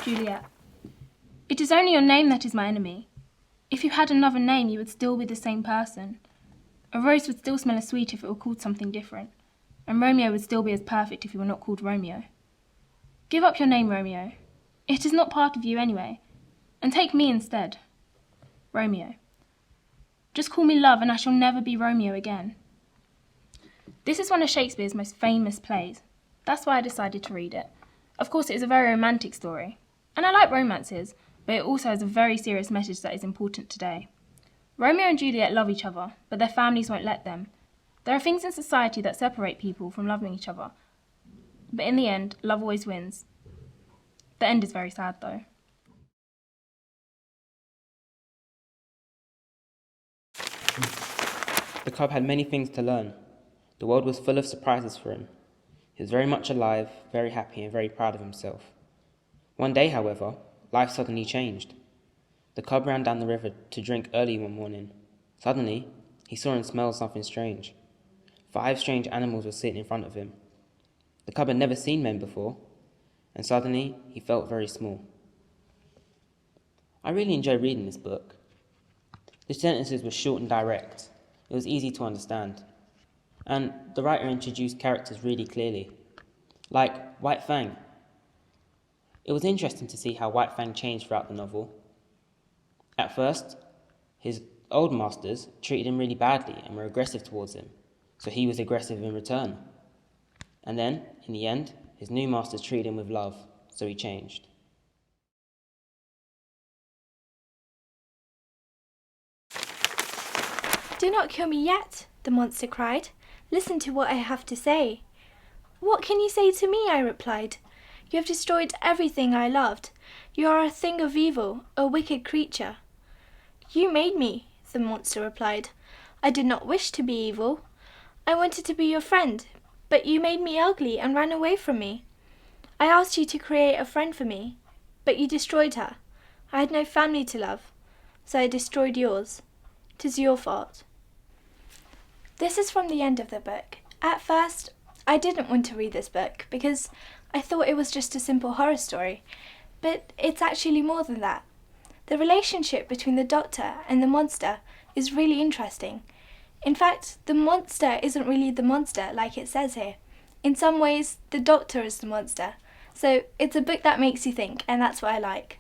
Juliet, it is only your name that is my enemy. If you had another name, you would still be the same person. A rose would still smell as sweet if it were called something different, and Romeo would still be as perfect if he were not called Romeo. Give up your name, Romeo. It is not part of you anyway, and take me instead. Romeo. Just call me Love, and I shall never be Romeo again. This is one of Shakespeare's most famous plays. That's why I decided to read it. Of course, it is a very romantic story, and I like romances, but it also has a very serious message that is important today. Romeo and Juliet love each other, but their families won't let them. There are things in society that separate people from loving each other, but in the end, love always wins. The end is very sad, though. The cub had many things to learn. The world was full of surprises for him. He was very much alive, very happy, and very proud of himself. One day, however, life suddenly changed. The cub ran down the river to drink early one morning. Suddenly, he saw and smelled something strange. 5 strange animals were sitting in front of him. The cub had never seen men before, and suddenly he felt very small. I really enjoyed reading this book. The sentences were short and direct. It was easy to understand. And the writer introduced characters really clearly, like White Fang. It was interesting to see how White Fang changed throughout the novel. At first, his old masters treated him really badly and were aggressive towards him, so he was aggressive in return. And then, in the end, his new masters treated him with love, so he changed. "Do not kill me yet," the monster cried. "Listen to what I have to say." "What can you say to me?" I replied. "You have destroyed everything I loved. You are a thing of evil, a wicked creature." "You made me," the monster replied. "I did not wish to be evil. I wanted to be your friend, but you made me ugly and ran away from me. I asked you to create a friend for me, but you destroyed her. I had no family to love, so I destroyed yours. 'Tis your fault." This is from the end of the book. At first, I didn't want to read this book because I thought it was just a simple horror story, but it's actually more than that. The relationship between the doctor and the monster is really interesting. In fact, the monster isn't really the monster like it says here. In some ways, the doctor is the monster. So it's a book that makes you think, and that's what I like.